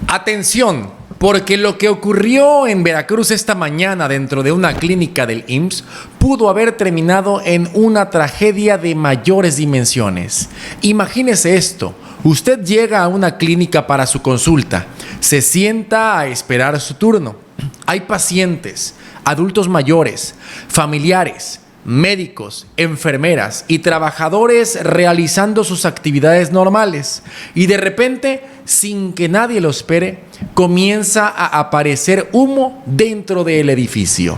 Atención, porque lo que ocurrió en Veracruz esta mañana dentro de una clínica del IMSS pudo haber terminado en una tragedia de mayores dimensiones. Imagínese esto, usted llega a una clínica para su consulta, se sienta a esperar su turno. Hay pacientes, adultos mayores, familiares, médicos, enfermeras y trabajadores realizando sus actividades normales y de repente, sin que nadie lo espere, comienza a aparecer humo dentro del edificio.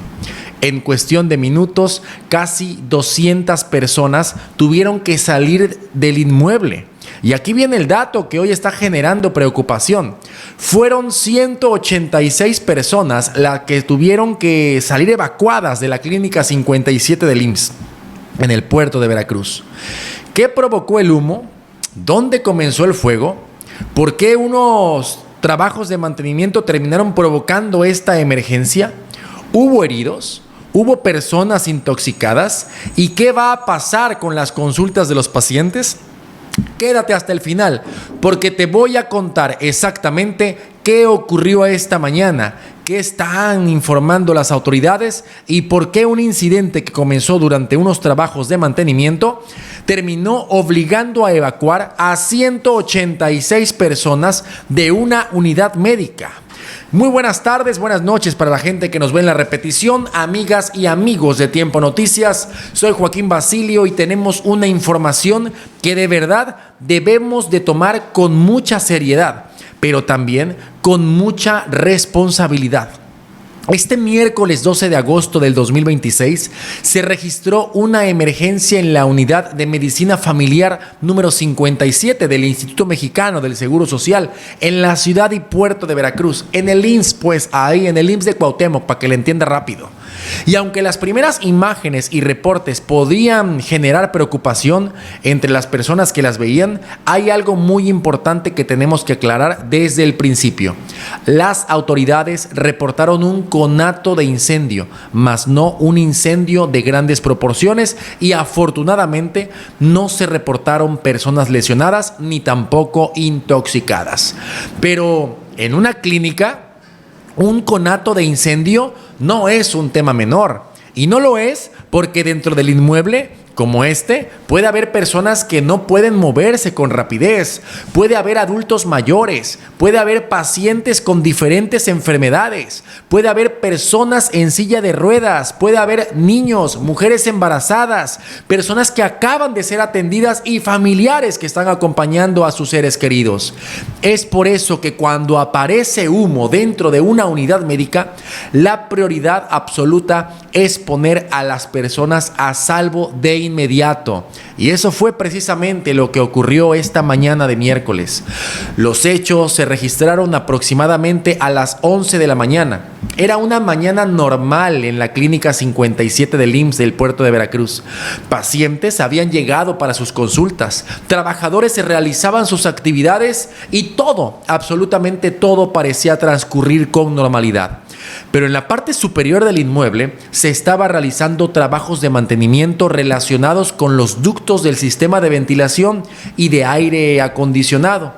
En cuestión de minutos, casi 200 personas tuvieron que salir del inmueble. Y aquí viene el dato que hoy está generando preocupación. Fueron 186 personas las que tuvieron que salir evacuadas de la clínica 57 del IMSS en el puerto de Veracruz. ¿Qué provocó el humo? ¿Dónde comenzó el fuego? ¿Por qué unos trabajos de mantenimiento terminaron provocando esta emergencia? ¿Hubo heridos? ¿Hubo personas intoxicadas? ¿Y qué va a pasar con las consultas de los pacientes? Quédate hasta el final, porque te voy a contar exactamente qué ocurrió esta mañana, qué están informando las autoridades y por qué un incidente que comenzó durante unos trabajos de mantenimiento terminó obligando a evacuar a 186 personas de una unidad médica. Muy buenas tardes, buenas noches para la gente que nos ve en la repetición, amigas y amigos de Tiempo Noticias. Soy Joaquín Basilio y tenemos una información que de verdad debemos de tomar con mucha seriedad, pero también con mucha responsabilidad. Este miércoles 12 de agosto del 2026 se registró una emergencia en la unidad de medicina familiar número 57 del Instituto Mexicano del Seguro Social en la ciudad y puerto de Veracruz, en el IMSS, pues ahí en el IMSS de Cuauhtémoc, para que le entienda rápido. Y aunque las primeras imágenes y reportes podían generar preocupación entre las personas que las veían, hay algo muy importante que tenemos que aclarar desde el principio. Las autoridades reportaron un conato de incendio, mas no un incendio de grandes proporciones, y afortunadamente no se reportaron personas lesionadas ni tampoco intoxicadas. Pero en una clínica, un conato de incendio no es un tema menor, y no lo es porque dentro del inmueble como este, puede haber personas que no pueden moverse con rapidez, puede haber adultos mayores, puede haber pacientes con diferentes enfermedades, puede haber personas en silla de ruedas, puede haber niños, mujeres embarazadas, personas que acaban de ser atendidas y familiares que están acompañando a sus seres queridos. Es por eso que cuando aparece humo dentro de una unidad médica, la prioridad absoluta es poner a las personas a salvo de inmediato. Y eso fue precisamente lo que ocurrió esta mañana de miércoles. Los hechos se registraron aproximadamente a las 11 de la mañana. Era una mañana normal en la clínica 57 del IMSS del puerto de Veracruz. Pacientes habían llegado para sus consultas, trabajadores se realizaban sus actividades y todo, absolutamente todo parecía transcurrir con normalidad. Pero en la parte superior del inmueble se estaba realizando trabajos de mantenimiento relacionados con los ductos del sistema de ventilación y de aire acondicionado.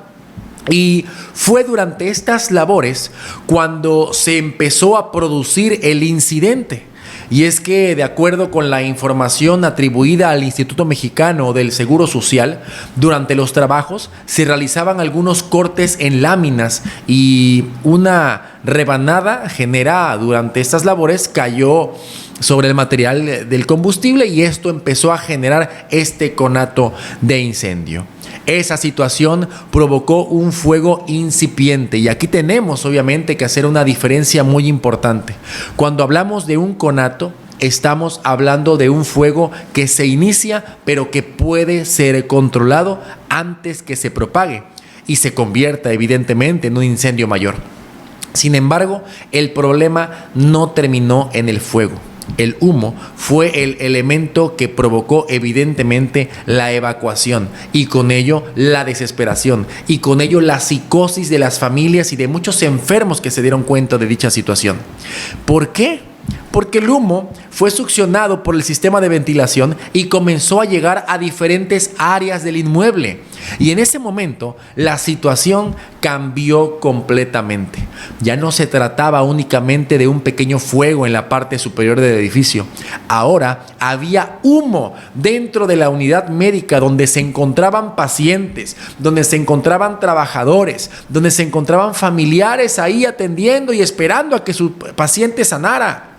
Y fue durante estas labores cuando se empezó a producir el incidente. Y es que, de acuerdo con la información atribuida al Instituto Mexicano del Seguro Social, durante los trabajos se realizaban algunos cortes en láminas y una rebanada generada durante estas labores cayó sobre el material del combustible y esto empezó a generar este conato de incendio. Esa situación provocó un fuego incipiente y aquí tenemos obviamente que hacer una diferencia muy importante. Cuando hablamos de un conato, estamos hablando de un fuego que se inicia pero que puede ser controlado antes que se propague y se convierta evidentemente en un incendio mayor. Sin embargo, el problema no terminó en el fuego. El humo fue el elemento que provocó evidentemente la evacuación y con ello la desesperación y con ello la psicosis de las familias y de muchos enfermos que se dieron cuenta de dicha situación. ¿Por qué? porque el humo fue succionado por el sistema de ventilación y comenzó a llegar a diferentes áreas del inmueble. Y en ese momento la situación cambió completamente. Ya no se trataba únicamente de un pequeño fuego en la parte superior del edificio. Ahora había humo dentro de la unidad médica donde se encontraban pacientes, donde se encontraban trabajadores, donde se encontraban familiares ahí atendiendo y esperando a que su paciente sanara.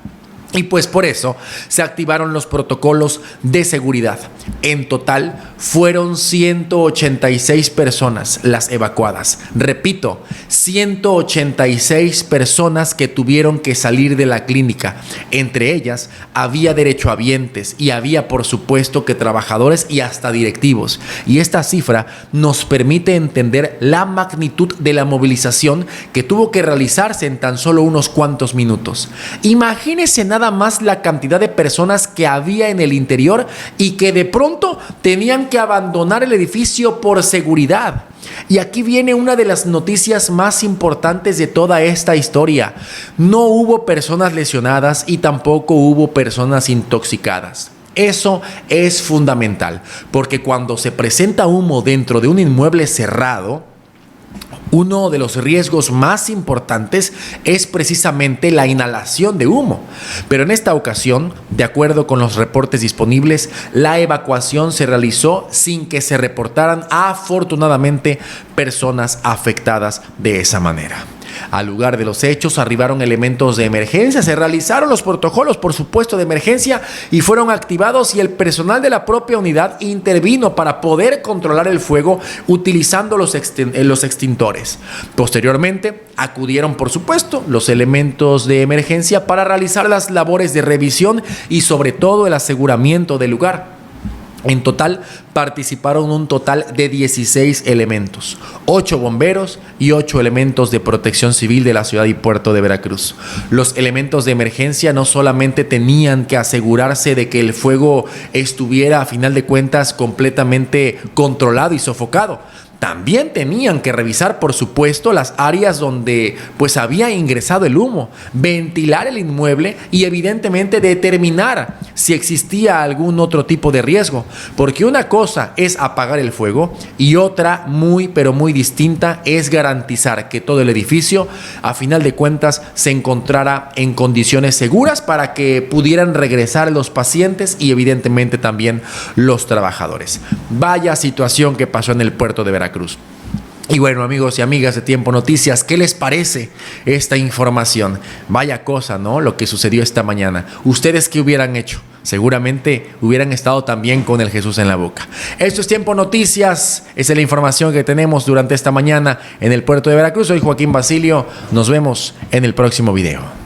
Y pues por eso se activaron los protocolos de seguridad. En total fueron 186 personas las evacuadas. Repito, 186 personas que tuvieron que salir de la clínica. Entre ellas había derechohabientes y había por supuesto que trabajadores y hasta directivos. Y esta cifra nos permite entender la magnitud de la movilización que tuvo que realizarse en tan solo unos cuantos minutos. Imagínense nada más la cantidad de personas que había en el interior y que de pronto tenían que abandonar el edificio por seguridad. Y aquí viene una de las noticias más importantes de toda esta historia. No hubo personas lesionadas y tampoco hubo personas intoxicadas. Eso es fundamental, porque cuando se presenta humo dentro de un inmueble cerrado, uno de los riesgos más importantes es precisamente la inhalación de humo. Pero en esta ocasión, de acuerdo con los reportes disponibles, la evacuación se realizó sin que se reportaran afortunadamente personas afectadas de esa manera. Al lugar de los hechos arribaron elementos de emergencia, se realizaron los protocolos, por supuesto, de emergencia y fueron activados, y el personal de la propia unidad intervino para poder controlar el fuego utilizando los extintores. Posteriormente acudieron, por supuesto, los elementos de emergencia para realizar las labores de revisión y sobre todo el aseguramiento del lugar. En total participaron un total de 16 elementos, 8 bomberos y 8 elementos de protección civil de la ciudad y puerto de Veracruz. Los elementos de emergencia no solamente tenían que asegurarse de que el fuego estuviera a final de cuentas completamente controlado y sofocado, también tenían que revisar, por supuesto, las áreas donde pues había ingresado el humo, ventilar el inmueble y evidentemente determinar si existía algún otro tipo de riesgo, porque una cosa es apagar el fuego y otra muy pero muy distinta es garantizar que todo el edificio a final de cuentas se encontrara en condiciones seguras para que pudieran regresar los pacientes y evidentemente también los trabajadores. Vaya situación que pasó en el puerto de Veracruz. Y bueno, amigos y amigas de Tiempo Noticias, ¿qué les parece esta información? Vaya cosa, ¿no? Lo que sucedió esta mañana. ¿Ustedes qué hubieran hecho? Seguramente hubieran estado también con el Jesús en la boca. Esto es Tiempo Noticias. Esa es la información que tenemos durante esta mañana en el puerto de Veracruz. Soy Joaquín Basilio. Nos vemos en el próximo video.